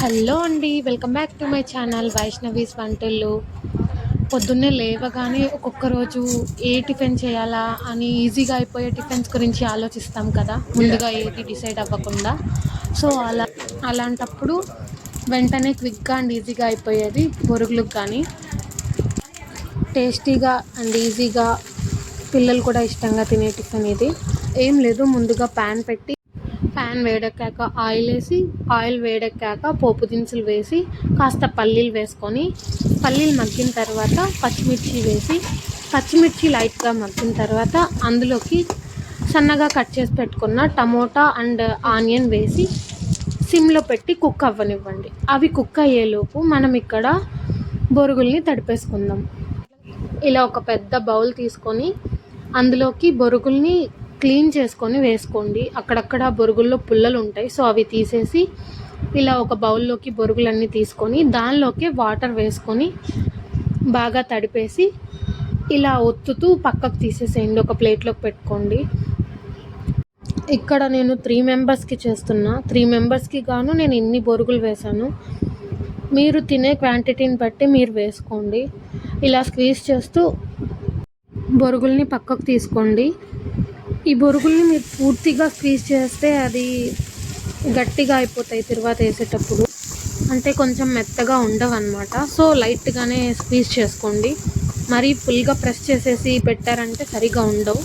Hello అండి, welcome back to my channel Vaishnavi's వంటలు. పొద్దున్నే లేవగానే ఒక్కొక్క రోజు ఏ టిఫిన్ చేయాలా అని ఈజీగా అయిపోయే టిఫిన్స్ గురించి ఆలోచిస్తాం కదా, ముందుగా ఏది డిసైడ్ అవ్వకుండా. సో అలాంటప్పుడు వెంటనే క్విక్గా అండ్ ఈజీగా అయిపోయేది బొరుగులకు కానీ టేస్టీగా అండ్ ఈజీగా పిల్లలు కూడా ఇష్టంగా తినే టిఫిన్ ఇది. ఏం లేదు, ముందుగా ప్యాన్ వేడెక్కాక ఆయిల్ వేడెక్కాక పోపు దినుసులు వేసి కాస్త పల్లీలు వేసుకొని, పల్లీలు మగ్గిన తర్వాత పచ్చిమిర్చి లైట్గా మగ్గిన తర్వాత అందులోకి సన్నగా కట్ చేసి పెట్టుకున్న టమోటా అండ్ ఆనియన్ వేసి సిమ్లో పెట్టి కుక్ అవ్వనివ్వండి. అవి కుక్ అయ్యేలోపు మనం ఇక్కడ బొరుగుల్ని తడిపేసుకుందాం. ఇలా ఒక పెద్ద బౌల్ తీసుకొని అందులోకి బొరుగుల్ని క్లీన్ చేసుకొని వేసుకోండి. అక్కడక్కడ బొరుగుల్లో పుల్లలు ఉంటాయి, సో అవి తీసేసి ఇలా ఒక బౌల్లోకి బొరుగులన్నీ తీసుకొని దానిలోకి వాటర్ వేసుకొని బాగా తడిపేసి ఇలా ఒత్తుతూ పక్కకు తీసేసేయండి. ఒక ప్లేట్లోకి పెట్టుకోండి. ఇక్కడ నేను 3 మెంబర్స్కి చేస్తున్నా. 3 మెంబర్స్కి గాను నేను ఇన్ని బొరుగులు వేసాను. మీరు తినే క్వాంటిటీని బట్టి మీరు వేసుకోండి. ఇలా స్క్వీజ్ చేస్తూ బొరుగుల్ని పక్కకు తీసుకోండి. ఈ బొరుగుల్ని మీరు పూర్తిగా స్క్వీజ్ చేస్తే అది గట్టిగా అయిపోతాయి తర్వాత వేసేటప్పుడు, అంటే కొంచెం మెత్తగా ఉండవు అన్నమాట. సో లైట్గానే స్క్వీజ్ చేసుకోండి. మరీ ఫుల్గా ప్రెస్ చేసేసి పెట్టారంటే సరిగా ఉండవు.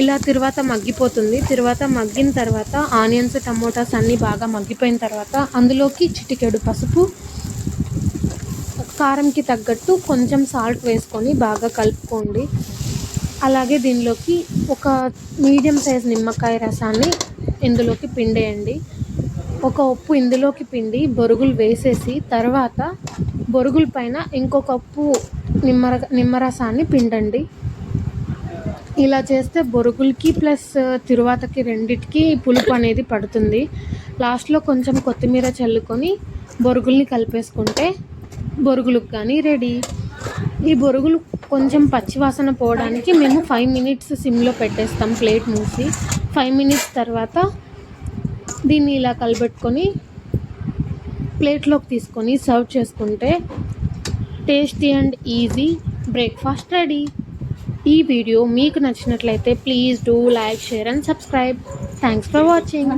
ఇలా తర్వాత మగ్గిపోతుంది. మగ్గిన తర్వాత ఆనియన్స్, టమోటాస్ అన్నీ బాగా మగ్గిపోయిన తర్వాత అందులోకి చిటికెడు పసుపు, కారంకి తగ్గట్టు కొంచెం సాల్ట్ వేసుకొని బాగా కలుపుకోండి. అలాగే దీనిలోకి ఒక మీడియం సైజ్ నిమ్మకాయ రసాన్ని ఇందులోకి పిండేయండి. ఒక ఉప్పు ఇందులోకి పిండి బొరుగులు వేసేసి తర్వాత బొరుగుల పైన ఇంకొక ఉప్పు నిమ్మరసాన్ని పిండండి. ఇలా చేస్తే బొరుగులకి ప్లస్ తిరువాతకి రెండిటికి పులుపు అనేది పడుతుంది. లాస్ట్లో కొంచెం కొత్తిమీర చల్లుకొని బొరుగుల్ని కలిపేసుకుంటే బొరుగులకు కానీ రెడీ. ఈ బొరుగులు కొంచెం పచ్చివాసన పోవడానికి మేము 5 మినిట్స్ సిమ్లో పెట్టేస్తాం ప్లేట్ మూసి. 5 మినిట్స్ తర్వాత దీన్ని ఇలా కలబెట్టుకొని ప్లేట్లోకి తీసుకొని సర్వ్ చేసుకుంటే tasty and easy breakfast ready. ఈ వీడియో మీకు నచ్చినట్లయితే please do like, share and subscribe. Thanks for watching.